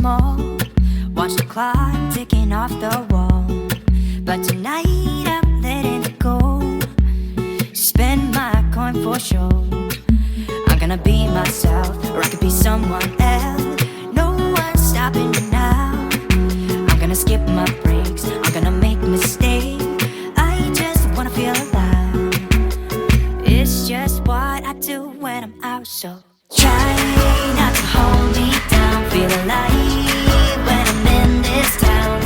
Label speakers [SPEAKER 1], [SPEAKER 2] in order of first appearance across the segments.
[SPEAKER 1] small. Watch the clock ticking off the wall. But tonight I'm letting it go. Spend my coin for sure. I'm gonna be myself, or I could be someone else. No one's stopping me now. I'm gonna skip my breaks, I'm gonna make mistakes. I just wanna feel alive. It's just what I do when I'm out, so try not to hold me down. Feel alive when I'm in this town.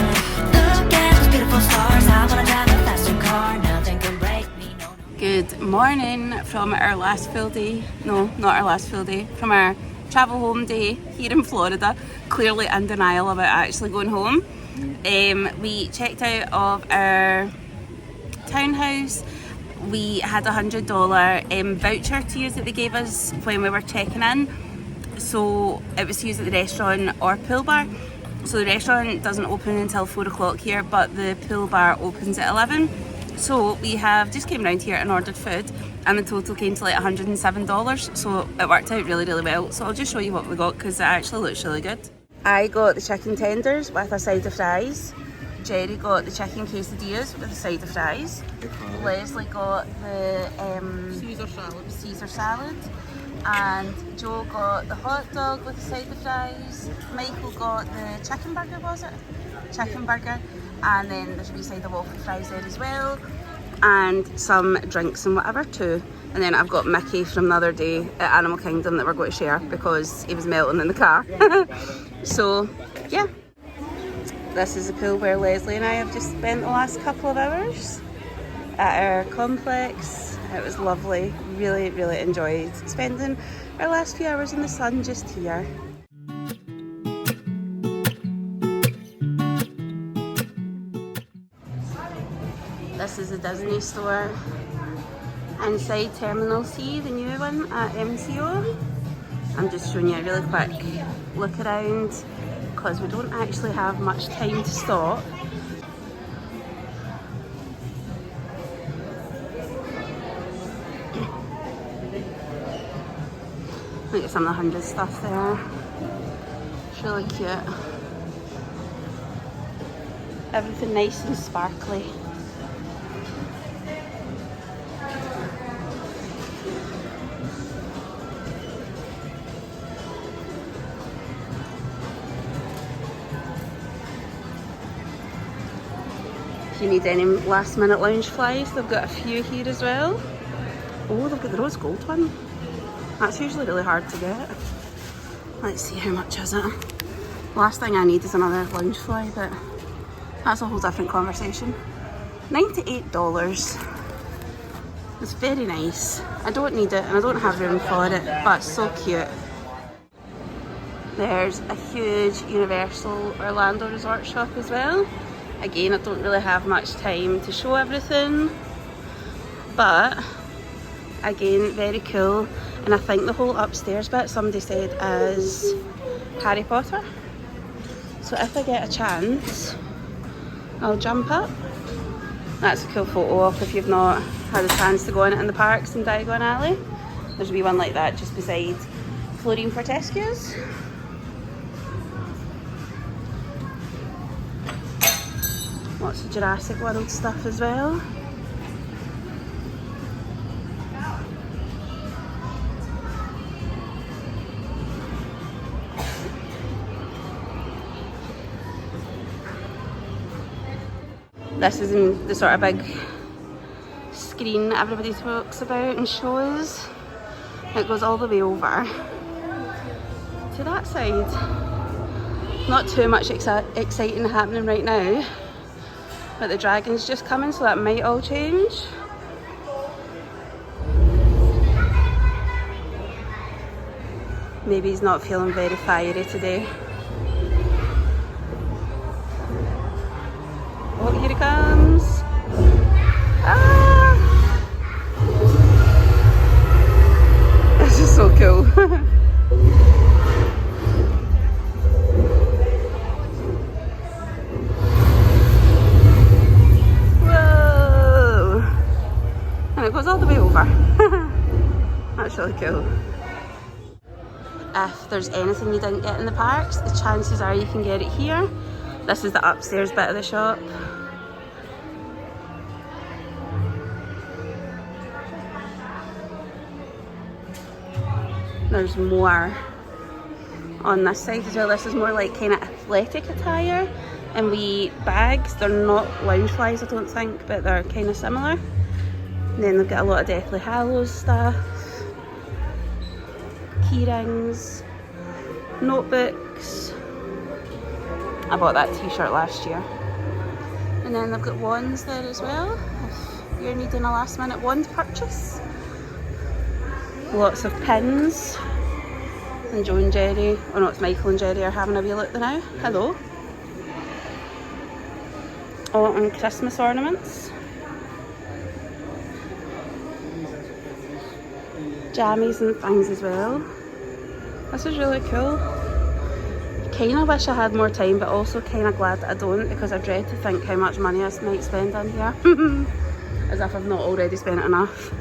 [SPEAKER 1] Look at those beautiful stars. I wanna drive a faster car. Nothing can break me, no.
[SPEAKER 2] Good morning from our last full day. No, not our last full day. From our travel home day here in Florida. Clearly in denial about actually going home. We checked out of our townhouse. We had $100 voucher to use that they gave us when we were checking in. So it was to use at the restaurant or pool bar. So the restaurant doesn't open until 4 o'clock here, but the pool bar opens at 11. So we have just came round here and ordered food, and the total came to like $107. So it worked out really, really well. So I'll just show you what we got because it actually looks really good. I got the chicken tenders with a side of fries. Jerry got the chicken quesadillas with a side of fries. Leslie got the Caesar salad. And Joe got the hot dog with a side of fries. Michael got the chicken burger, was it? Chicken burger. And then there's a wee side of waffle fries there as well. And some drinks and whatever too. And then I've got Mickey from the other day at Animal Kingdom that we're going to share because he was melting in the car. So, yeah. This is the pool where Leslie and I have just spent the last couple of hours at our complex. It was lovely. Really, really enjoyed spending our last few hours in the sun just here. This is the Disney store inside Terminal C, the new one at MCO. I'm just showing you a really quick look around because we don't actually have much time to stop. Look at some of the 100 stuff there. It's really cute. Everything nice and sparkly. If you need any last minute lounge flies, they've got a few here as well. Oh, they've got the rose gold one. That's usually really hard to get. Let's see, how much is it? Last thing I need is another lounge fly, but that's a whole different conversation. $98. It's very nice. I don't need it and I don't have room for it, but it's so cute. There's a huge Universal Orlando Resort shop as well. Again, I don't really have much time to show everything, but again, very cool. And I think the whole upstairs bit, somebody said, is Harry Potter. So if I get a chance, I'll jump up. That's a cool photo op if you've not had a chance to go on it in the parks in Diagon Alley. There's a wee one like that just beside Florine Fortescue's. Lots of Jurassic World stuff as well. This is in the sort of big screen that everybody talks about and shows. It goes all the way over to that side. Not too much exciting happening right now, but the dragon's just coming, so that might all change. Maybe he's not feeling very fiery today. Oh, here he comes. Ah! This is so cool. Whoa! And it goes all the way over. That's really cool. if there's anything you didn't get in the parks, the chances are you can get it here. This is the upstairs bit of the shop. There's more on this side as well. This is more like kind of athletic attire and wee bags. They're not Loungeflies, I don't think, but they're kind of similar. And then they've got a lot of Deathly Hallows stuff, key rings, notebooks. I bought that t-shirt last year. And then they've got wands there as well, if you're needing a last minute wand purchase. Lots of pins. And Joe and Jerry, or no, it's Michael and Jerry are having a wee look now. Hello. Oh, and Christmas ornaments. Jammies and things as well. This is really cool. Kinda wish I had more time, but also kinda glad that I don't, because I dread to think how much money I might spend on here. As if I've not already spent enough.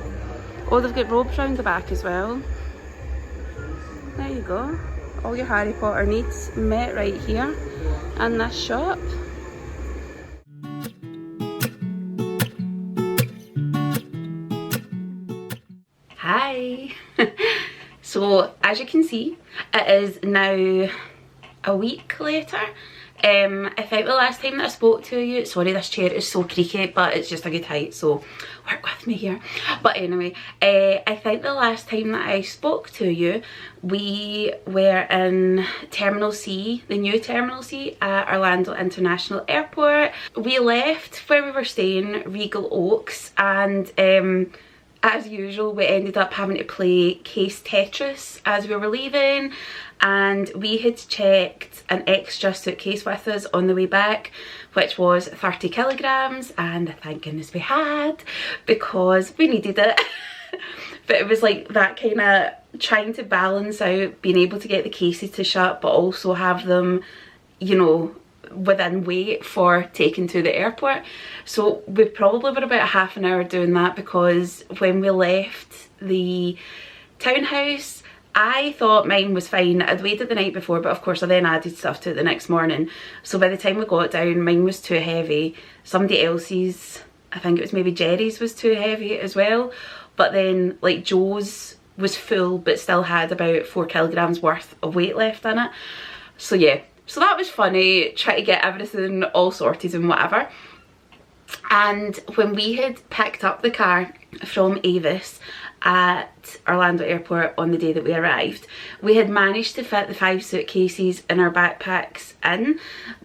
[SPEAKER 2] Oh, they've got robes round the back as well. There you go. All your Harry Potter needs met right here in this shop. Hi! So, as you can see, it is now a week later. I think the last time that I spoke to you, sorry this chair is so creaky, but it's just a good height, so work with me here. But anyway, I think the last time that I spoke to you, we were in Terminal C, the new Terminal C at Orlando International Airport. We left where we were staying, Regal Oaks, and as usual we ended up having to play case Tetris as we were leaving, and we had checked an extra suitcase with us on the way back, which was 30 kilograms, and thank goodness we had, because we needed it. But it was like that kind of trying to balance out being able to get the cases to shut but also have them, you know, within weight for taking to the airport. So we probably were about half an hour doing that, because when we left the townhouse, I thought mine was fine. I'd weighed it the night before, but of course I then added stuff to it the next morning. So by the time we got down, mine was too heavy. Somebody else's, I think it was maybe Jerry's, was too heavy as well. But then like Joe's was full but still had about 4 kilograms worth of weight left in it. So yeah, so that was funny, trying to get everything all sorted and whatever. And when we had picked up the car from Avis at Orlando Airport on the day that we arrived, we had managed to fit the 5 suitcases in our backpacks in,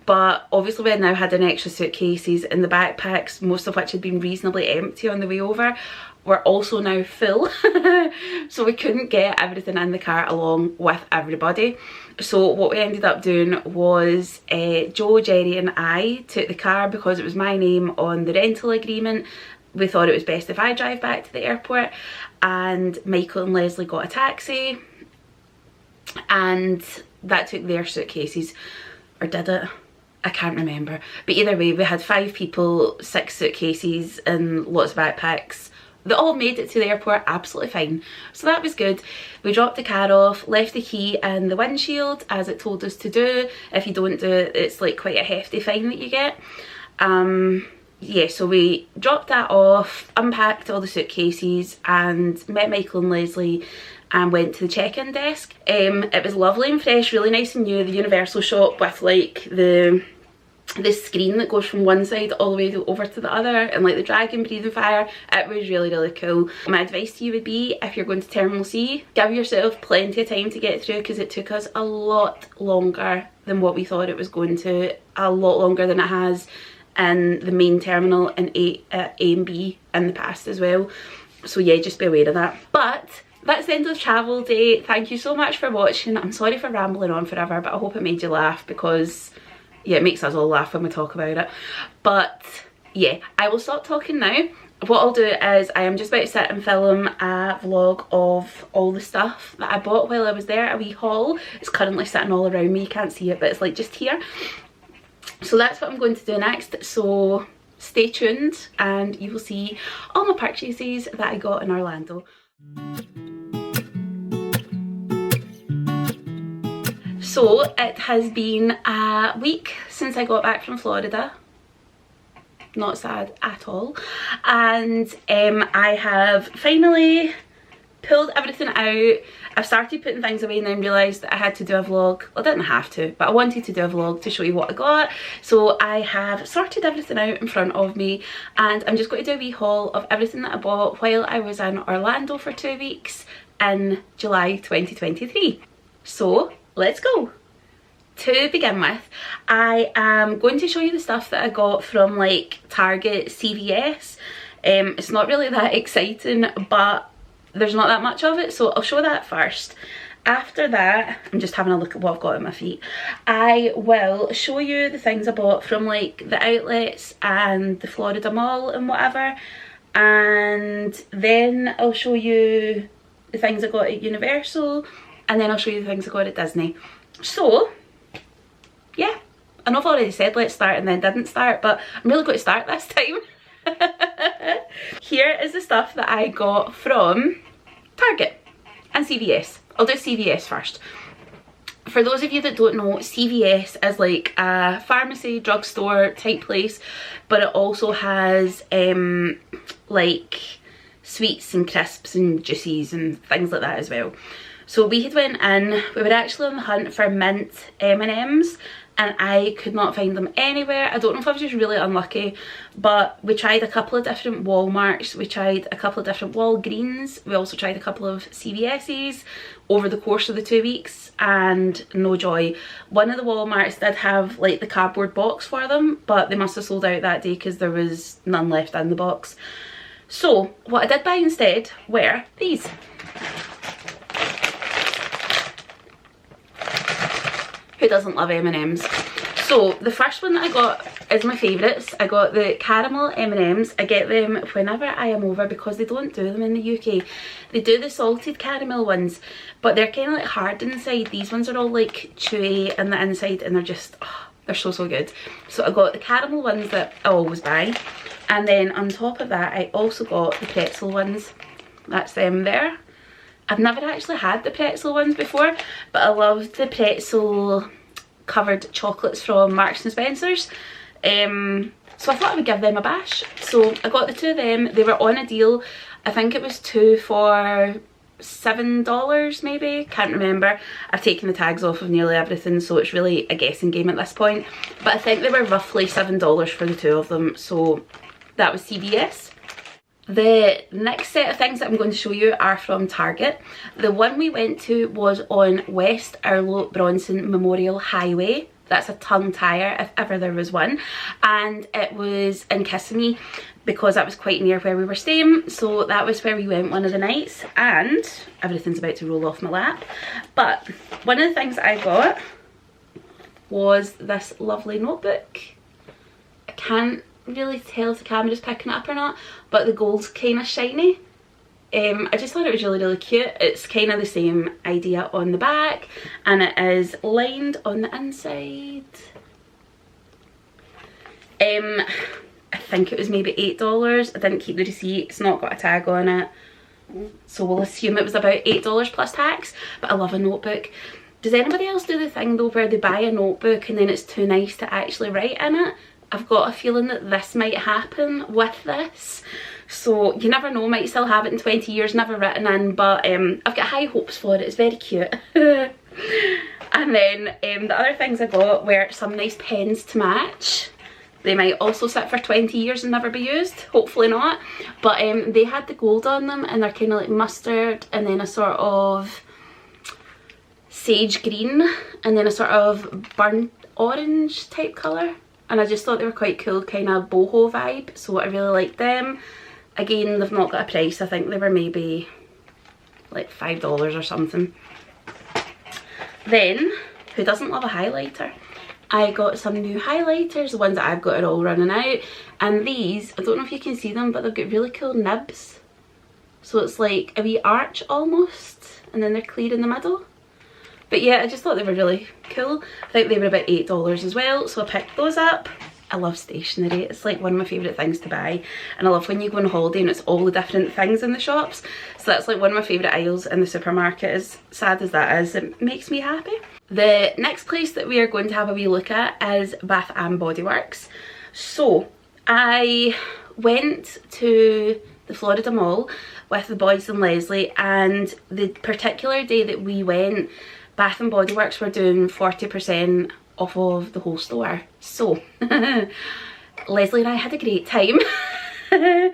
[SPEAKER 2] but obviously we had now had an extra suitcases in the backpacks, most of which had been reasonably empty on the way over, were also now full. So we couldn't get everything in the car along with everybody. So what we ended up doing was Joe, Jerry and I took the car because it was my name on the rental agreement. We thought it was best if I drive back to the airport, and Michael and Leslie got a taxi, and that took their suitcases, or did it? I can't remember. But either way, we had 5 people, 6 suitcases and lots of backpacks. They all made it to the airport absolutely fine. So that was good. We dropped the car off, left the key in the windshield as it told us to do. If you don't do it, it's like quite a hefty fine that you get. Yeah, so we dropped that off, unpacked all the suitcases and met Michael and Leslie and went to the check-in desk. It was lovely and fresh, really nice and new. The Universal shop with like the screen that goes from one side all the way over to the other, and like the dragon breathing fire. It was really cool. My advice to you would be, if you're going to Terminal C, give yourself plenty of time to get through, because it took us a lot longer than what we thought it was going to. A lot longer than it has in the main terminal in A and B in the past as well. So yeah, just be aware of that. But that's the end of travel day. Thank you so much for watching. I'm sorry for rambling on forever, but I hope it made you laugh, because yeah, it makes us all laugh when we talk about it. But yeah, I will stop talking now. What I'll do is I am just about to sit and film a vlog of all the stuff that I bought while I was there, a wee haul. It's currently sitting all around me, you can't see it, but it's like just here. So that's what I'm going to do next, so stay tuned and you will see all my purchases that I got in Orlando. So it has been a week since I got back from Florida. Not sad at all. And I have finally pulled everything out. I've started putting things away and then realised that I had to do a vlog. Well, I didn't have to, but I wanted to do a vlog to show you what I got. So I have sorted everything out in front of me, and I'm just going to do a wee haul of everything that I bought while I was in Orlando for 2 weeks in July 2023. So let's go. To begin with, I am going to show you the stuff that I got from like Target, CVS. It's not really that exciting, but there's not that much of it, so I'll show that first. After that, I'm just having a look at what I've got at my feet. I will show you the things I bought from like the outlets and the Florida Mall and whatever, and then I'll show you the things I got at Universal, and then I'll show you the things I got at Disney. So yeah, I know I've already said let's start and then didn't start, but I'm really going to start this time. Here is the stuff that I got from Target and CVS. I'll do CVS first. For those of you that don't know, CVS is like a pharmacy, drugstore type place, but it also has like sweets and crisps and juices and things like that as well. So we had went in, we were actually on the hunt for mint M&Ms, and I could not find them anywhere. I don't know if I was just really unlucky, but we tried a couple of different Walmarts, we tried a couple of different Walgreens, we also tried a couple of CVS's over the course of the 2 weeks, and no joy. One of the Walmarts did have like the cardboard box for them, but they must have sold out that day because there was none left in the box. So what I did buy instead were these. Who doesn't love M&Ms? So the first one that I got is my favourites. I got the caramel M&Ms. I get them whenever I am over because they don't do them in the UK. They do the salted caramel ones, but they're kind of like hard inside. These ones are all like chewy on the inside, and they're just, oh, they're so good. So I got the caramel ones that I always buy, and then on top of that I also got the pretzel ones. That's them there. I've never actually had the pretzel ones before, but I love the pretzel covered chocolates from Marks and Spencer's. So I thought I would give them a bash. So I got the two of them. They were on a deal. I think it was 2 for $7 maybe, can't remember. I've taken the tags off of nearly everything, so it's really a guessing game at this point. But I think they were roughly $7 for the two of them, so that was CVS. The next set of things that I'm going to show you are from Target. The one we went to was on West Arlo Bronson Memorial Highway. That's a tongue tire if ever there was one. And it was in Kissimmee because that was quite near where we were staying. So that was where we went one of the nights, and everything's about to roll off my lap. But one of the things I got was this lovely notebook. I can't really tell if the camera's picking it up or not, but the gold's kind of shiny. I just thought it was really cute. It's kind of the same idea on the back, and it is lined on the inside. I think it was maybe $8. I didn't keep the receipt, it's not got a tag on it, so we'll assume it was about $8 plus tax. But I love a notebook. Does anybody else do the thing though where they buy a notebook and then it's too nice to actually write in it? I've got a feeling that this might happen with this. So you never know, might still have it in 20 years, never written in, but I've got high hopes for it. It's very cute. And then the other things I got were some nice pens to match. They might also sit for 20 years and never be used, hopefully not. But they had the gold on them, and they're kind of like mustard, and then a sort of sage green, and then a sort of burnt orange type colour. And I just thought they were quite cool, kind of boho vibe, so I really liked them. Again, they've not got a price. I think they were maybe like $5 or something. Then, who doesn't love a highlighter? I got some new highlighters. The ones that I've got are all running out. And these, I don't know if you can see them, but they've got really cool nibs. So it's like a wee arch almost, and then they're clear in the middle. But yeah, I just thought they were really cool. I think they were about $8 as well, so I picked those up. I love stationery. It's like one of my favourite things to buy, and I love when you go on holiday and it's all the different things in the shops. So that's like one of my favourite aisles in the supermarket. As sad as that is, it makes me happy. The next place that we are going to have a wee look at is Bath and Body Works. So I went to the Florida Mall with the boys and Leslie, and the particular day that we went, Bath and Body Works were doing 40% off of the whole store. So Leslie and I had a great time. The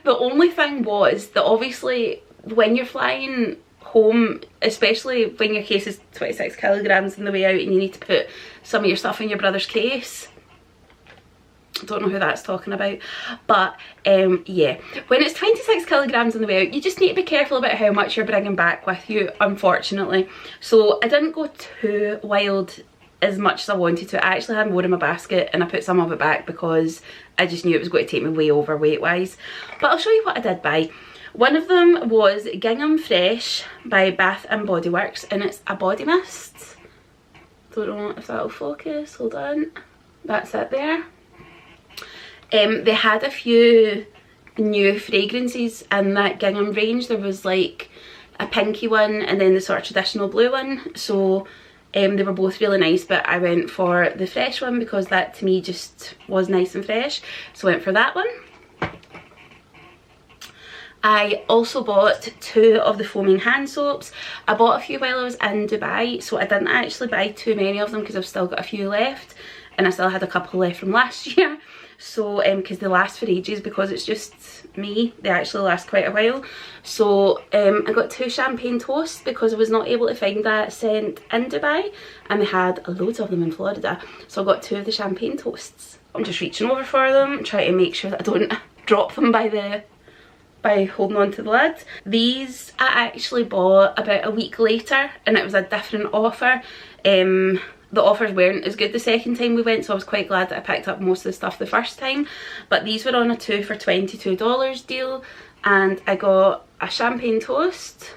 [SPEAKER 2] only thing was that obviously when you're flying home, especially when your case is 26 kilograms on the way out and you need to put some of your stuff in your brother's case, I don't know who that's talking about, but yeah, when it's 26 kilograms on the way out, you just need to be careful about how much you're bringing back with you, unfortunately. So I didn't go too wild as much as I wanted to. I actually had more in my basket and I put some of it back because I just knew it was going to take me way over weight wise. But I'll show you what I did buy. One of them was Gingham Fresh by Bath and Body Works, and it's a body mist. Don't know if that'll focus, hold on. That's it there. They had a few new fragrances in that Gingham range. There was like a pinky one and then the sort of traditional blue one. So they were both really nice, but I went for the fresh one because that to me just was nice and fresh. So I went for that one. I also bought 2 of the foaming hand soaps. I bought a few while I was in Dubai, so I didn't actually buy too many of them because I've still got a few left, and I still had a couple left from last year. So because they last for ages, because it's just me, they actually last quite a while. So I got 2 champagne toasts because I was not able to find that scent in Dubai, and they had loads of them in Florida. So I got 2 of the champagne toasts. I'm just reaching over for them, trying to make sure that I don't drop them by holding on to the lid. These I actually bought about a week later, and it was a different offer. The offers weren't as good the second time we went, so I was quite glad that I picked up most of the stuff the first time. But these were on a 2 for $22 deal, and I got a champagne toast.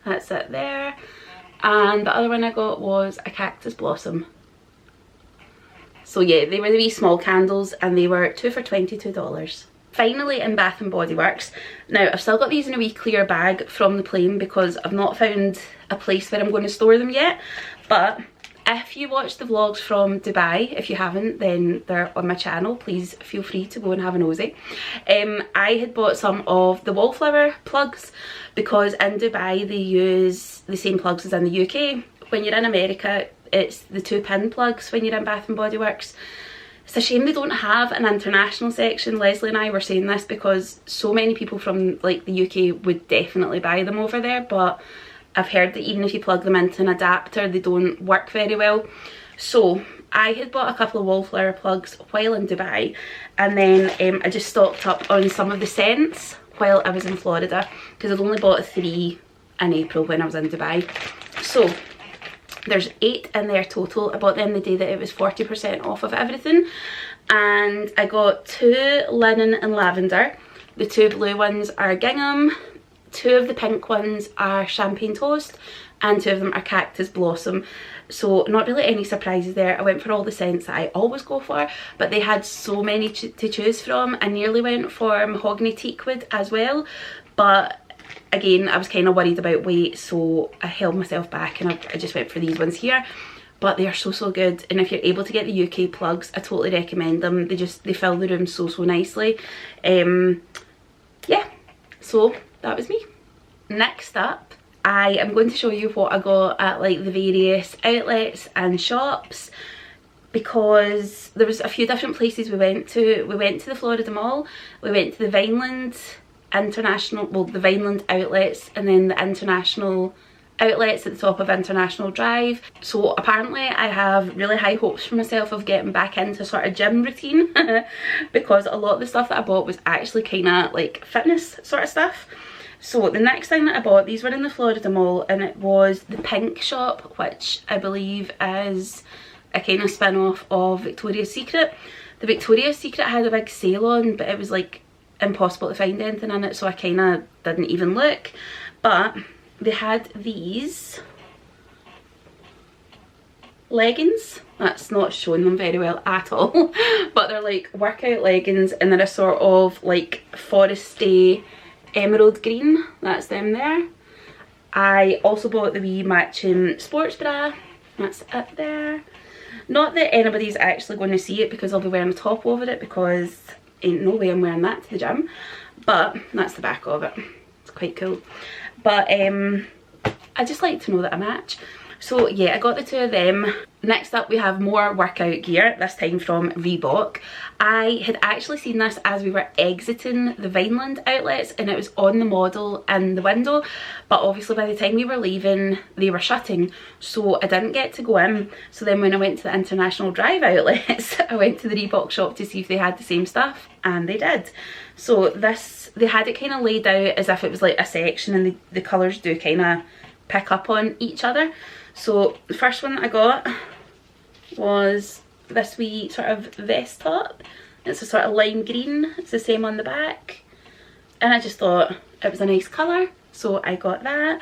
[SPEAKER 2] That's it there. And the other one I got was a cactus blossom. So yeah, they were the wee small candles, and they were 2 for $22. Finally in Bath and Body Works. Now I've still got these in a wee clear bag from the plane because I've not found a place where I'm going to store them yet. But if you watch the vlogs from Dubai, if you haven't, then they're on my channel. Please feel free to go and have a nosy. I had bought some of the wallflower plugs because in Dubai they use the same plugs as in the UK. When you're in America, it's the 2-pin plugs when you're in Bath and Body Works. It's a shame they don't have an international section. Leslie and I were saying this because so many people from like the UK would definitely buy them over there, but I've heard that even if you plug them into an adapter, they don't work very well. So I had bought a couple of wallflower plugs while in Dubai, and then I just stocked up on some of the scents while I was in Florida because I'd only bought 3 in April when I was in Dubai. So there's 8 in there total. I bought them the day that it was 40% off of everything, and I got 2 linen and lavender. The 2 blue ones are gingham, 2 of the pink ones are champagne toast, and 2 of them are cactus blossom. So not really any surprises there. I went for all the scents that I always go for, but they had so many to choose from. I nearly went for mahogany teakwood as well, but again, I was kind of worried about weight, so I held myself back and I just went for these ones here. But they are so good, and if you're able to get the UK plugs, I totally recommend them. They fill the room so nicely. Yeah, so that was me. Next up, I am going to show you what I got at like the various outlets and shops, because there was a few different places we went to. We went to the Florida Mall, we went to the Vineland International, well, the Vineland outlets, and then the international outlets at the top of International Drive. So apparently I have really high hopes for myself of getting back into sort of gym routine because a lot of the stuff that I bought was actually kind of like fitness sort of stuff. So the next thing that I bought, these were in the Florida Mall, and it was the Pink Shop, which I believe is a kind of spin-off of Victoria's Secret. The Victoria's Secret had a big sale on, but it was like impossible to find anything in it, so I kind of didn't even look. But they had these leggings. That's not showing them very well at all. But they're like workout leggings, and they're a sort of like foresty emerald green. That's them there. I also bought the wee matching sports bra. That's it there. Not that anybody's actually going to see it because I'll be wearing a top over it, because ain't no way I'm wearing that to the gym. But that's the back of it. It's quite cool. But I just like to know that I match. So yeah, I got the two of them. Next up we have more workout gear, this time from Reebok. I had actually seen this as we were exiting the Vineland outlets, and it was on the model in the window, but obviously by the time we were leaving they were shutting, so I didn't get to go in. So then when I went to the International Drive outlets, I went to the Reebok shop to see if they had the same stuff, and they did. So this, they had it kind of laid out as if it was like a section, and the colours do kind of pick up on each other. So the first one that I got was this wee sort of vest top. It's a sort of lime green. It's the same on the back, and I just thought it was a nice colour, so I got that.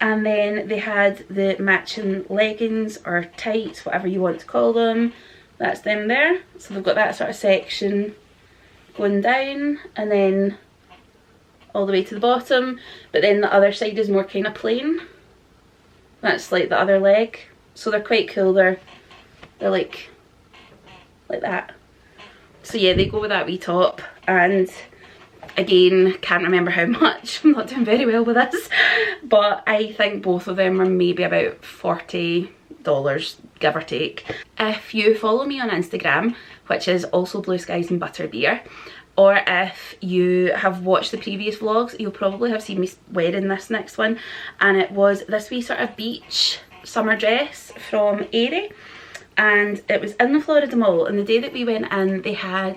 [SPEAKER 2] And then they had the matching leggings or tights, whatever you want to call them. That's them there. So they've got that sort of section going down and then all the way to the bottom, but then the other side is more kind of plain. That's like the other leg. So they're quite cool. They're like that. So yeah, they go with that wee top, and again, can't remember how much. I'm not doing very well with this, but I think both of them are maybe about $40, give or take. If you follow me on Instagram, which is also Blue Skies and Butterbeer, or if you have watched the previous vlogs, you'll probably have seen me wearing this next one, and it was this wee sort of beach summer dress from Aerie, and it was in the Florida Mall, and the day that we went in they had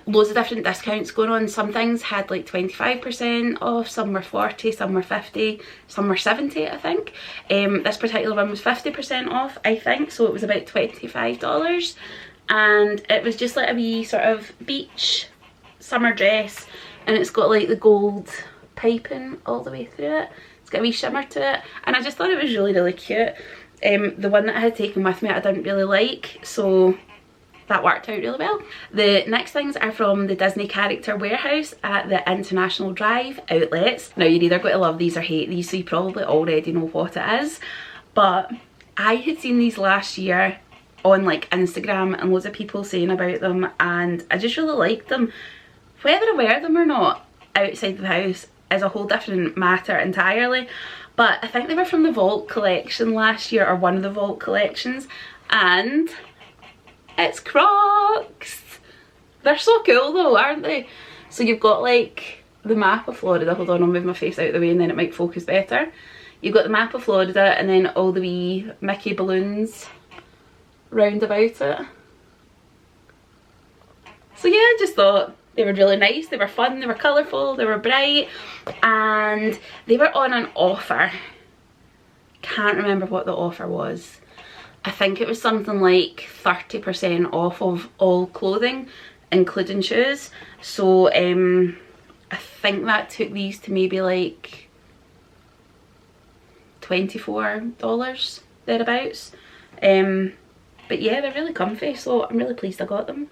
[SPEAKER 2] loads of different discounts going on. Some things had like 25% off, some were 40, some were 50, some were 70 I think. This particular one was 50% off I think, so it was about $25, and it was just like a wee sort of beach summer dress, and it's got like the gold piping all the way through it. It's got a wee shimmer to it, and I just thought it was really, really cute. The one that I had taken with me I didn't really like, so that worked out really well. The next things are from the Disney Character Warehouse at the International Drive outlets. Now you're either going to love these or hate these, so you probably already know what it is, but I had seen these last year on like Instagram and loads of people saying about them, and I just really liked them. Whether I wear them or not outside the house is a whole different matter entirely, but I think they were from the Vault collection last year, or one of the Vault collections, and it's Crocs. They're so cool though, aren't they? So you've got like the map of Florida. Hold on, I'll move my face out of the way and then it might focus better. You've got the map of Florida and then all the wee Mickey balloons round about it. So yeah, I just thought they were really nice, they were fun, they were colourful, they were bright, and they were on an offer. Can't remember what the offer was. I think it was something like 30% off of all clothing, including shoes. So I think that took these to maybe like $24 thereabouts. But yeah, they're really comfy, so I'm really pleased I got them.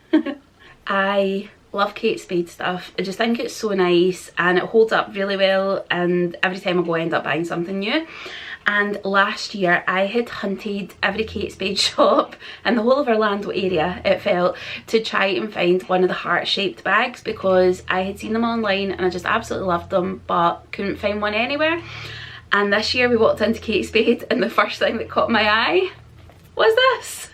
[SPEAKER 2] I love Kate Spade stuff. I just think it's so nice and it holds up really well, and every time I go I end up buying something new. And last year I had hunted every Kate Spade shop in the whole of Orlando area, it felt, to try and find one of the heart-shaped bags, because I had seen them online and I just absolutely loved them but couldn't find one anywhere. And this year we walked into Kate Spade and the first thing that caught my eye was this.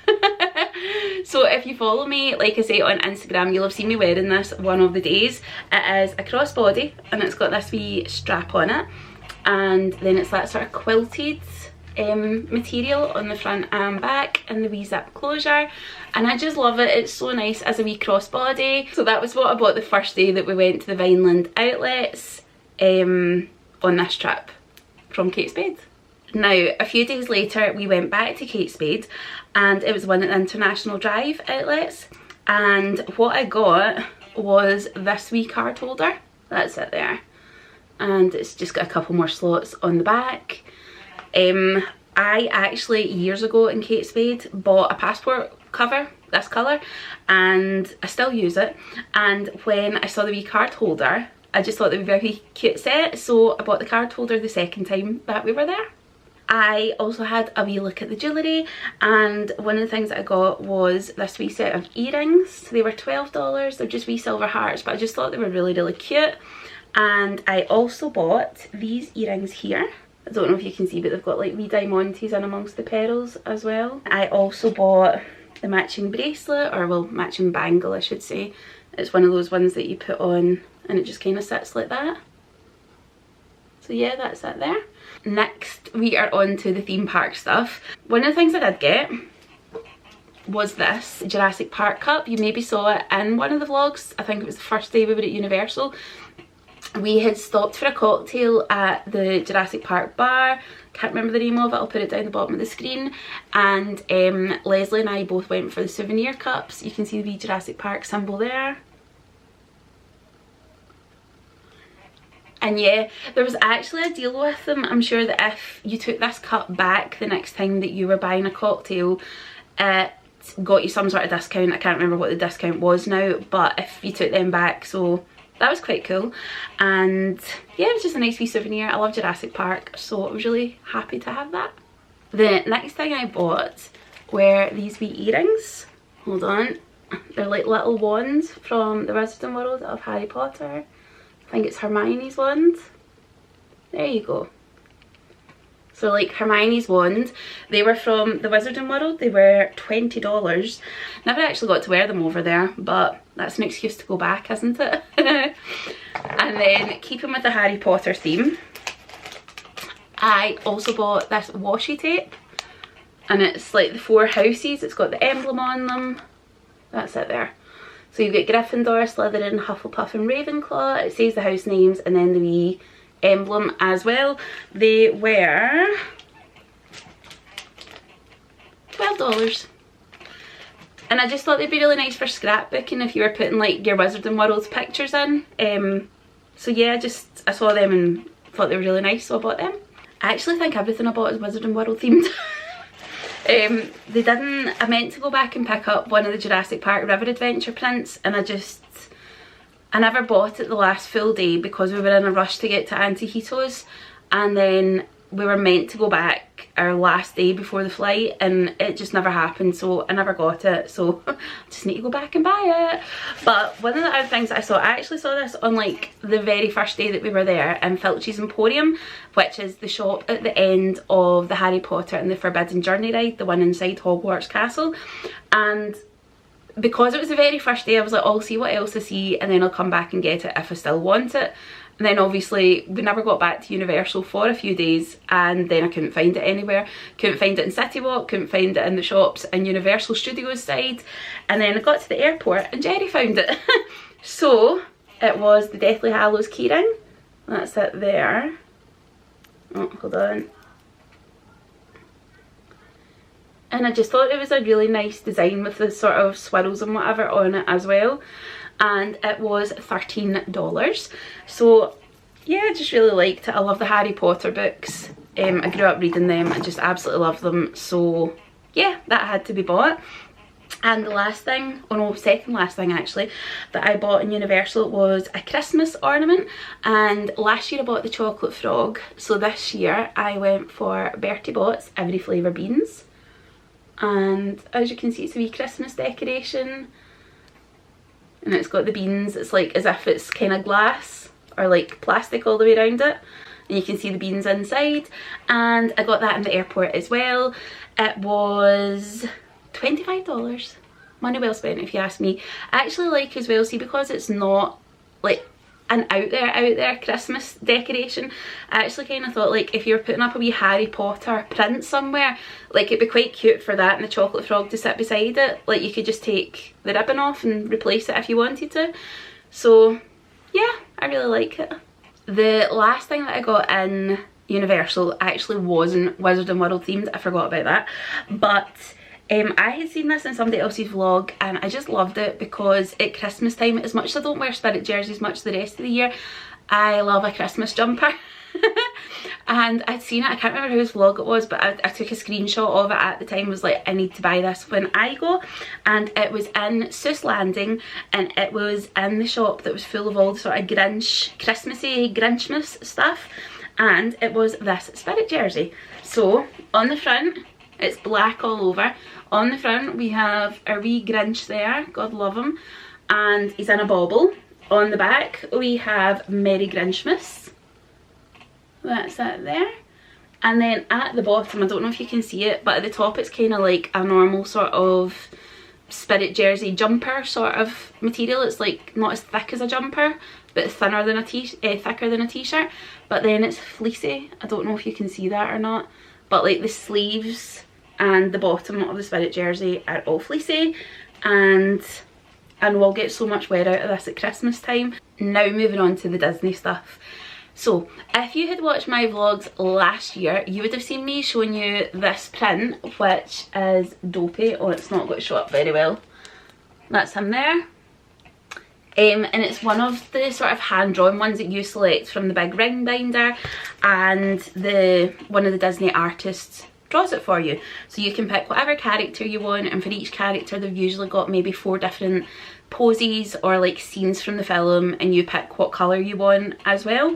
[SPEAKER 2] So if you follow me, like I say, on Instagram, you'll have seen me wearing this one of the days. It is a crossbody and it's got this wee strap on it, and then it's that sort of quilted material on the front and back, and the wee zip closure, and I just love it. It's so nice as a wee crossbody. So that was what I bought the first day that we went to the Vineland outlets on this trip from Kate Spade. Now a few days later we went back to Kate Spade, and it was one at the International Drive outlets, and what I got was this wee card holder. That's it there, and it's just got a couple more slots on the back. I actually years ago in Kate Spade bought a passport cover, this colour, and I still use it. And when I saw the wee card holder, I just thought they would be a very cute set, so I bought the card holder the second time that we were there. I also had a wee look at the jewellery, and one of the things that I got was this wee set of earrings. They were $12, they're just wee silver hearts, but I just thought they were really, really cute. And I also bought these earrings here. I don't know if you can see, but they've got like wee diamantes in amongst the pearls as well. I also bought the matching bracelet, or well, matching bangle I should say. It's one of those ones that you put on and it just kind of sits like that. So yeah, that's it there. Next we are on to the theme park stuff. One of the things I did get was this Jurassic Park cup. You maybe saw it in one of the vlogs. I think it was the first day we were at Universal. We had stopped for a cocktail at the Jurassic Park bar. Can't remember the name of it, I'll put it down the bottom of the screen. And Leslie and I both went for the souvenir cups. You can see the wee Jurassic Park symbol there. And yeah, there was actually a deal with them. I'm sure that if you took this cup back the next time that you were buying a cocktail, it got you some sort of discount. I can't remember what the discount was now, but if you took them back, so that was quite cool. And yeah, it was just a nice wee souvenir. I love Jurassic Park, so I was really happy to have that. The next thing I bought were these wee earrings. Hold on. They're like little wands from the Wizarding World of Harry Potter. I think it's Hermione's wand. There you go. So like Hermione's wand. They were from the Wizarding World. They were $20. Never actually got to wear them over there, but that's an excuse to go back, isn't it? And then keeping with the Harry Potter theme, I also bought this washi tape. And it's like the 4 houses. It's got the emblem on them. That's it there. So you've got Gryffindor, Slytherin, Hufflepuff and Ravenclaw. It says the house names and then the wee emblem as well. They were $12. And I just thought they'd be really nice for scrapbooking if you were putting like your Wizarding World pictures in. So yeah, I saw them and thought they were really nice, so I bought them. I actually think everything I bought is Wizarding World themed. I meant to go back and pick up one of the Jurassic Park River Adventure prints, and I never bought it the last full day because we were in a rush to get to Antihitos, and then we were meant to go back our last day before the flight and it just never happened, so I never got it, so I just need to go back and buy it. But one of the other things that I actually saw this on like the very first day that we were there in Filchie's Emporium, which is the shop at the end of the Harry Potter and the Forbidden Journey ride, the one inside Hogwarts Castle. And because it was the very first day, I was like, I'll see what else I see and then I'll come back and get it if I still want it. And then obviously we never got back to Universal for a few days, and then I couldn't find it anywhere. Couldn't find it in City Walk, couldn't find it in the shops in Universal Studios side. And then I got to the airport and Jerry found it. So it was the Deathly Hallows keyring. That's it there. Oh, hold on. And I just thought it was a really nice design with the sort of swirls and whatever on it as well. And it was $13. So yeah, I just really liked it. I love the Harry Potter books. I grew up reading them and just absolutely love them. So yeah, that had to be bought. And the last thing, oh no, second last thing actually, that I bought in Universal was a Christmas ornament. And last year I bought the chocolate frog. So this year I went for Bertie Bott's Every Flavour Beans. And as you can see, it's a wee Christmas decoration. And it's got the beans. It's like as if it's kind of glass or like plastic all the way around it. And you can see the beans inside. And I got that in the airport as well. It was $25. Money well spent if you ask me. I actually like as well, see, because it's not like an out there Christmas decoration, I actually kind of thought like if you were putting up a wee Harry Potter print somewhere, like it'd be quite cute for that and the chocolate frog to sit beside it. Like you could just take the ribbon off and replace it if you wanted to. So yeah, I really like it. The last thing that I got in Universal actually wasn't Wizarding World themed. I forgot about that. But I had seen this in somebody else's vlog and I just loved it because at Christmas time, as much as I don't wear Spirit jerseys much the rest of the year, I love a Christmas jumper. And I'd seen it, I can't remember whose vlog it was, but I took a screenshot of it at the time, was like, I need to buy this when I go. And it was in Seuss Landing, and it was in the shop that was full of all the sort of Grinch, Christmassy Grinchmas stuff. And it was this spirit jersey. So on the front, it's black all over. On the front we have a wee Grinch there, God love him, and he's in a bauble. On the back we have Merry Grinchmas. That's that there. And then at the bottom, I don't know if you can see it, but at the top it's kind of like a normal sort of spirit jersey jumper sort of material. It's like not as thick as a jumper, but thinner than thicker than a t-shirt. But then it's fleecy. I don't know if you can see that or not, but like the sleeves and the bottom of the spirit jersey are all fleecy, and we'll get so much wear out of this at Christmas time. Now moving on to the Disney stuff. So if you had watched my vlogs last year, you would have seen me showing you this print, which is Dopey. Oh, it's not going to show up very well. That's him there. And it's one of the sort of hand-drawn ones that you select from the big ring binder, and one of the Disney artists draws it for you. So you can pick whatever character you want, and for each character they've usually got maybe 4 different poses or like scenes from the film, and you pick what colour you want as well.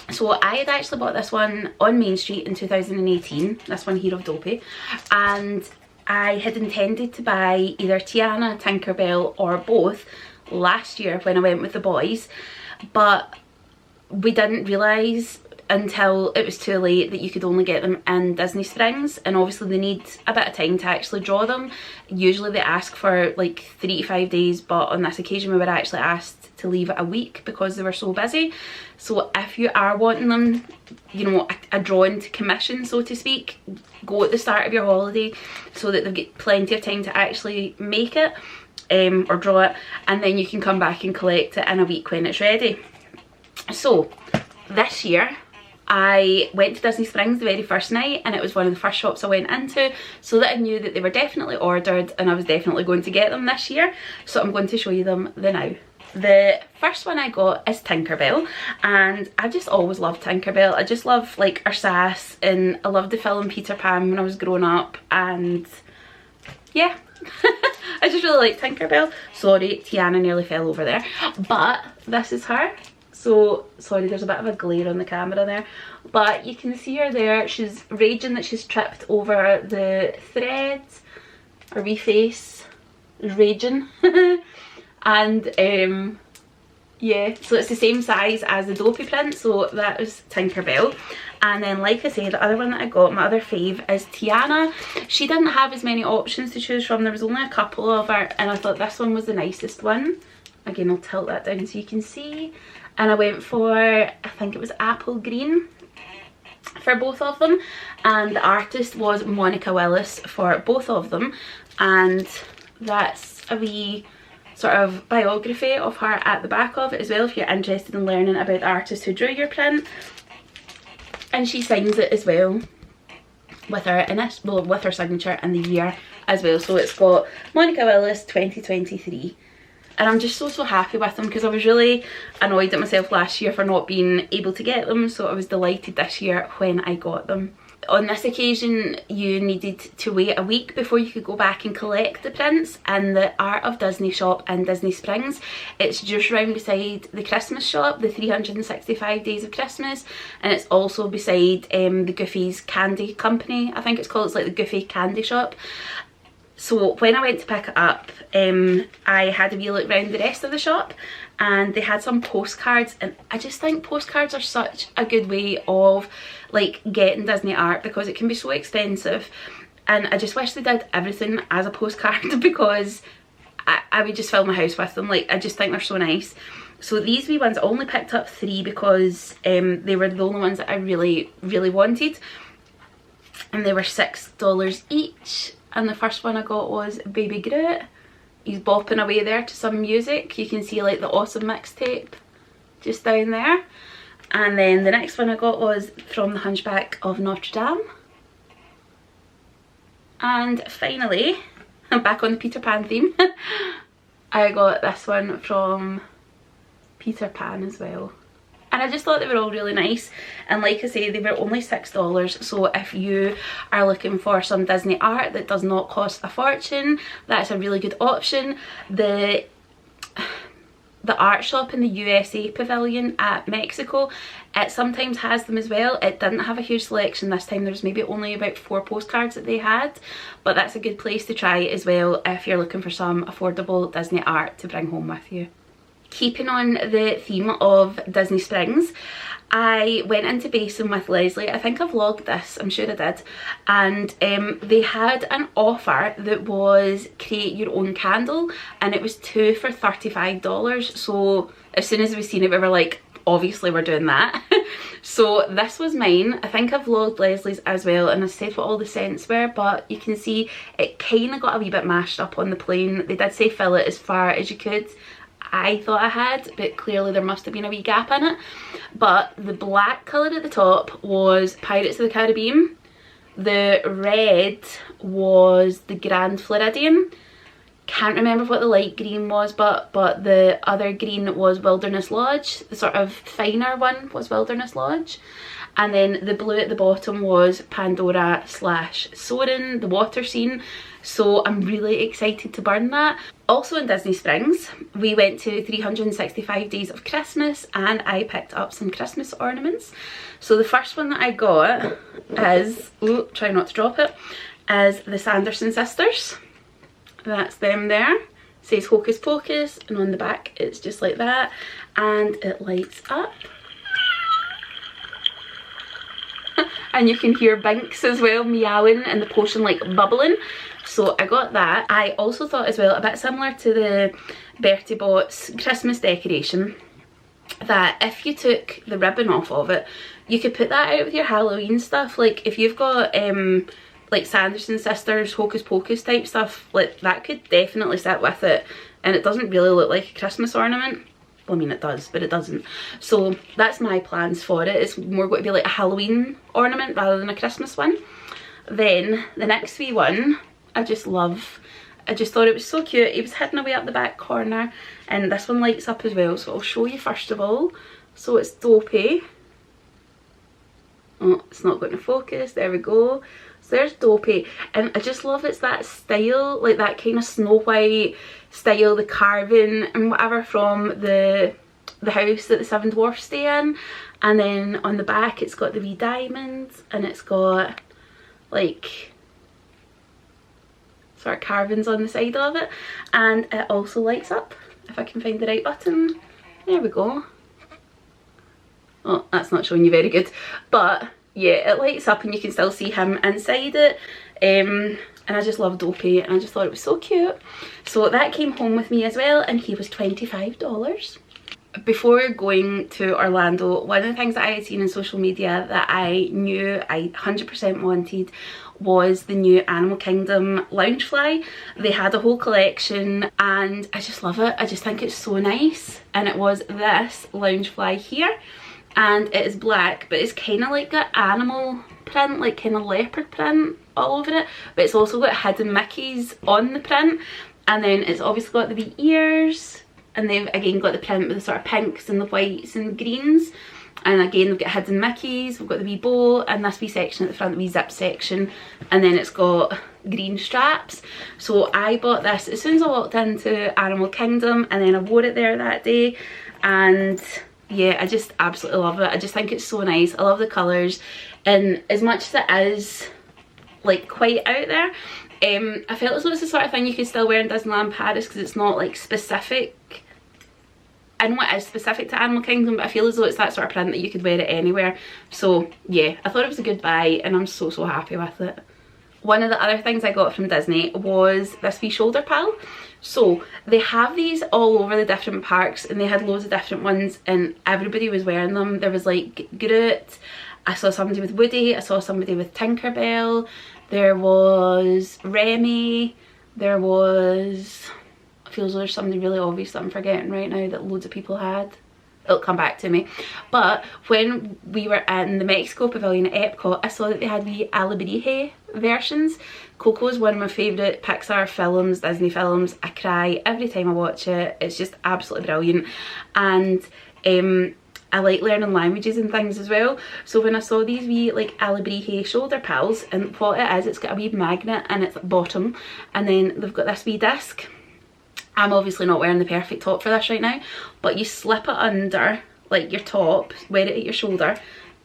[SPEAKER 2] So I had actually bought this one on Main Street in 2018, this one here of Dopey, and I had intended to buy either Tiana, Tinkerbell or both last year when I went with the boys, but we didn't realise until it was too late that you could only get them in Disney Springs, and obviously they need a bit of time to actually draw them. Usually they ask for like 3 to 5 days, but on this occasion we were actually asked to leave it a week because they were so busy. So if you are wanting them, you know, a drawing to commission, so to speak, go at the start of your holiday so that they've got plenty of time to actually make it or draw it, and then you can come back and collect it in a week when it's ready. So this year I went to Disney Springs the very first night, and it was one of the first shops I went into, so that I knew that they were definitely ordered and I was definitely going to get them this year. So I'm going to show you them now. The first one I got is Tinkerbell, and I just always loved Tinkerbell. I just love like her sass, and I loved the film Peter Pan when I was growing up, and yeah. I just really like Tinkerbell. Sorry, Tiana nearly fell over there, but this is her. So sorry, there's a bit of a glare on the camera there, but you can see her there. She's raging that she's tripped over the threads. Her wee face is raging. And yeah, so it's the same size as the Dopey print, so that was Tinkerbell. And then like I say, the other one that I got, my other fave, is Tiana. She didn't have as many options to choose from, there was only a couple of her, and I thought this one was the nicest one. Again, I'll tilt that down so you can see. And I went for, I think it was apple green for both of them, and the artist was Monica Willis for both of them, and that's a wee sort of biography of her at the back of it as well, if you're interested in learning about the artist who drew your print. And she signs it as well with her with her signature and the year as well. So it's got Monica Willis 2023. And I'm just so happy with them, because I was really annoyed at myself last year for not being able to get them, so I was delighted this year when I got them. On this occasion you needed to wait a week before you could go back and collect the prints in the Art of Disney shop in Disney Springs. It's just round beside the Christmas shop, the 365 Days of Christmas, and it's also beside the Goofy's Candy Company, I think it's called. It's like the Goofy Candy Shop. So when I went to pick it up, I had a wee look around the rest of the shop, and they had some postcards, and I just think postcards are such a good way of like getting Disney art, because it can be so expensive, and I just wish they did everything as a postcard because I would just fill my house with them. Like, I just think they're so nice. So these wee ones, I only picked up 3 because they were the only ones that I really wanted, and they were $6 each. And the first one I got was Baby Groot. He's bopping away there to some music. You can see like the Awesome mixtape just down there. And then the next one I got was from the Hunchback of Notre Dame. And finally, I'm back on the Peter Pan theme, I got this one from Peter Pan as well. And I just thought they were all really nice, and like I say, they were only $6, so if you are looking for some Disney art that does not cost a fortune, that's a really good option. The art shop in the USA pavilion at Mexico, it sometimes has them as well. It didn't have a huge selection this time. There's maybe only about 4 postcards that they had, but that's a good place to try as well if you're looking for some affordable Disney art to bring home with you. Keeping on the theme of Disney Springs, I went into Basin with Leslie. I think I vlogged this, I'm sure I did, and they had an offer that was create your own candle, and it was 2 for $35. So as soon as we seen it, we were like, obviously we're doing that. So this was mine. I think I vlogged Leslie's as well, and I said what all the scents were, but you can see it kind of got a wee bit mashed up on the plane. They did say fill it as far as you could. I thought I had, but clearly there must have been a wee gap in it. But the black colour at the top was Pirates of the Caribbean. The red was the Grand Floridian. Can't remember what the light green was, but the other green was Wilderness Lodge. The sort of finer one was Wilderness Lodge. And then the blue at the bottom was Pandora / Soarin', the water scene. So I'm really excited to burn that. Also in Disney Springs, we went to 365 Days of Christmas, and I picked up some Christmas ornaments. So the first one that I got is, ooh, try not to drop it, is the Sanderson sisters. That's them there. It says Hocus Pocus, and on the back it's just like that, and it lights up. And you can hear Binks as well meowing and the potion like bubbling. So I got that. I also thought as well, a bit similar to the Bertie Bott's Christmas decoration, that if you took the ribbon off of it, you could put that out with your Halloween stuff. Like if you've got like Sanderson sisters, Hocus Pocus type stuff, like that could definitely sit with it, and it doesn't really look like a Christmas ornament. Well, I mean it does, but it doesn't. So that's my plans for it. It's more going to be like a Halloween ornament rather than a Christmas one. Then the next wee one, I just love. I just thought it was so cute. It was hidden away up the back corner, and this one lights up as well, so I'll show you first of all. So it's Dopey. Oh, it's not going to focus. There we go. So there's Dopey, and I just love it's that style, like that kind of Snow White style, the carving and whatever from the house that the 7 dwarfs stay in. And then on the back it's got the wee diamonds, and it's got like sort of carvings on the side of it, and it also lights up. If I can find the right button, there we go. Oh, that's not showing you very good, but yeah, it lights up and you can still see him inside it. And I just love Dopey, and I just thought it was so cute. So that came home with me as well, and he was $25. Before going to Orlando, one of the things that I had seen in social media that I knew I 100% wanted was the new Animal Kingdom Loungefly. They had a whole collection, and I just love it. I just think it's so nice. And it was this Loungefly here, and it is black, but it's kind of like an animal print, like kind of leopard print all over it, but it's also got hidden Mickeys on the print. And then it's obviously got the wee ears, and they've again got the print with the sort of pinks and the whites and greens, and again they've got hidden Mickeys. We've got the wee bow and this wee section at the front, the wee zip section, and then it's got green straps. So I bought this as soon as I walked into Animal Kingdom, and then I wore it there that day, and yeah, I just absolutely love it. I just think it's so nice. I love the colours, and as much as it is like quite out there, I felt as though it's the sort of thing you could still wear in Disneyland Paris, because it's not like specific. I know it is specific to Animal Kingdom, but I feel as though it's that sort of print that you could wear it anywhere. So yeah, I thought it was a good buy, and I'm so happy with it. One of the other things I got from Disney was this wee shoulder pal. So they have these all over the different parks, and they had loads of different ones, and everybody was wearing them. There was like Groot, I saw somebody with Woody, I saw somebody with Tinkerbell, there was Remy, there was, I feel as though there's somebody really obvious that I'm forgetting right now that loads of people had. It'll come back to me. But when we were in the Mexico pavilion at Epcot, I saw that they had the Alebrije versions. Coco is one of my favourite Pixar films, Disney films. I cry every time I watch it. It's just absolutely brilliant. And I like learning languages and things as well. So when I saw these wee like Alibrije shoulder pals, and what it is, it's got a wee magnet in its bottom, and then they've got this wee disc. I'm obviously not wearing the perfect top for this right now, but you slip it under like your top, wear it at your shoulder,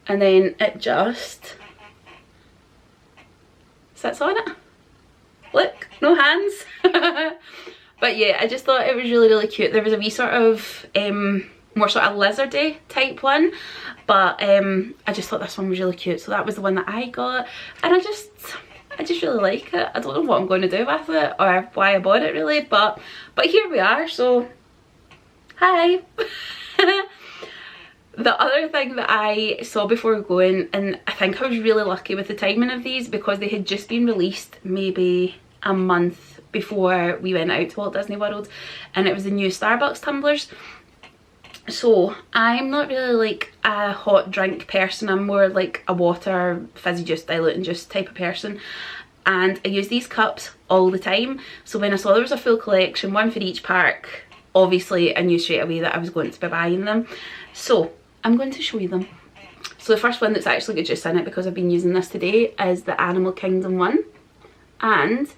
[SPEAKER 2] and then it just sits on it. Look, no hands. But yeah, I just thought it was really cute. There was a wee sort of more sort of lizardy type one, but I just thought this one was really cute, so that was the one that I got, and I just really like it. I don't know what I'm going to do with it or why I bought it really, but here we are, so hi. The other thing that I saw before going, and I think I was really lucky with the timing of these because they had just been released maybe a month before we went out to Walt Disney World, and it was the new Starbucks tumblers. So I'm not really like a hot drink person, I'm more like a water, fizzy juice, diluting juice type of person, and I use these cups all the time. So when I saw there was a full collection, one for each park, obviously I knew straight away that I was going to be buying them. So I'm going to show you them. So the first one that's actually got juice in it, because I've been using this today, is the Animal Kingdom one, and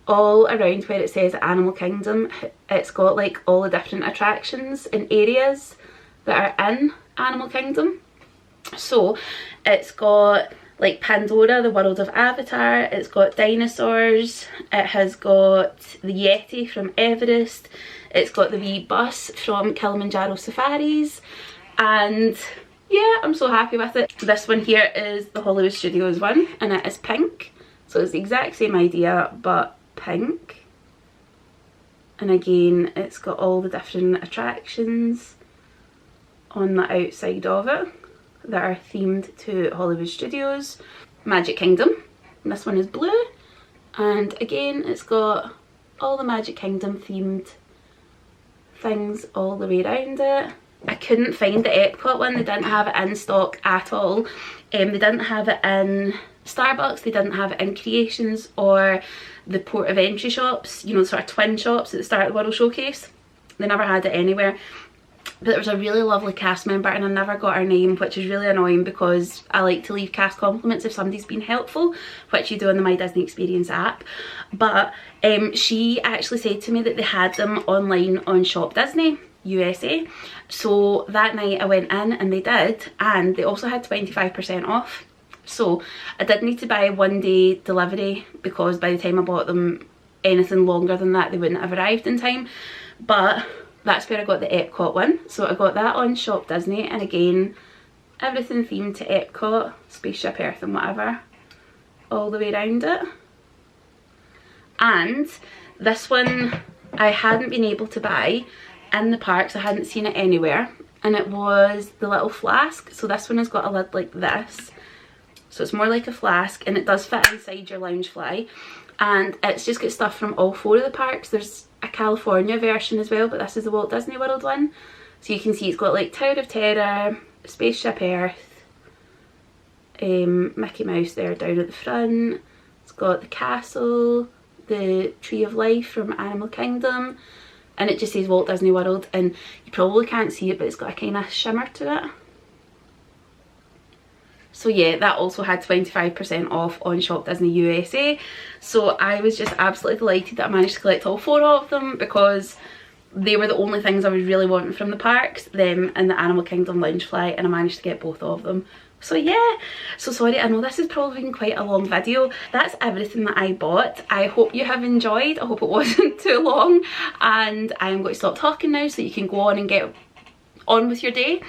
[SPEAKER 2] all around where it says Animal Kingdom, it's got like all the different attractions and areas that are in Animal Kingdom. So it's got like Pandora, the world of Avatar, it's got dinosaurs, it has got the Yeti from Everest, it's got the wee bus from Kilimanjaro Safaris, and yeah, I'm so happy with it. This one here is the Hollywood Studios one, and it is pink, so it's the exact same idea but pink, and again it's got all the different attractions on the outside of it that are themed to Hollywood Studios. Magic Kingdom, and this one is blue, and again it's got all the Magic Kingdom themed things all the way around it. I couldn't find the Epcot one, they didn't have it in stock at all. They didn't have it in Starbucks, they didn't have it in Creations or the port of entry shops, you know, sort of twin shops at the start of the World Showcase. They never had it anywhere. But there was a really lovely cast member, and I never got her name, which is really annoying because I like to leave cast compliments if somebody's been helpful, which you do on the My Disney Experience app. But she actually said to me that they had them online on Shop Disney USA. So that night I went in and they did, and they also had 25% off. So I did need to buy a 1-day delivery because by the time I bought them, anything longer than that they wouldn't have arrived in time. But that's where I got the Epcot one. So I got that on Shop Disney, and again everything themed to Epcot, Spaceship Earth and whatever, all the way around it. And this one I hadn't been able to buy in the parks, I hadn't seen it anywhere, and it was the little flask. So this one has got a lid like this, so it's more like a flask, and it does fit inside your Loungefly, and it's just got stuff from all 4 of the parks. There's a California version as well, but this is the Walt Disney World one. So you can see it's got like Tower of Terror, Spaceship Earth, Mickey Mouse there down at the front, it's got the castle, the Tree of Life from Animal Kingdom, and it just says Walt Disney World, and you probably can't see it but it's got a kind of shimmer to it. So yeah, that also had 25% off on Shop Disney USA. So I was just absolutely delighted that I managed to collect all 4 of them, because they were the only things I was really wanting from the parks, them and the Animal Kingdom Loungefly, and I managed to get both of them. So yeah, so sorry, I know this has probably been quite a long video. That's everything that I bought. I hope you have enjoyed. I hope it wasn't too long, and I am going to stop talking now so you can go on and get on with your day.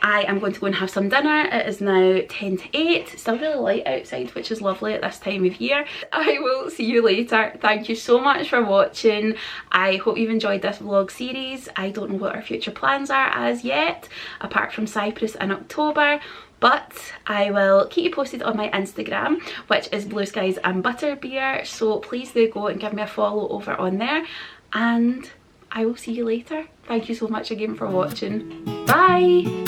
[SPEAKER 2] I am going to go and have some dinner. It is now 10 to 8. It's still really light outside, which is lovely at this time of year. I will see you later. Thank you so much for watching. I hope you've enjoyed this vlog series. I don't know what our future plans are as yet, apart from Cyprus in October. But I will keep you posted on my Instagram, which is Blue Skies and Butterbeer. So please do go and give me a follow over on there. And I will see you later. Thank you so much again for watching. Bye!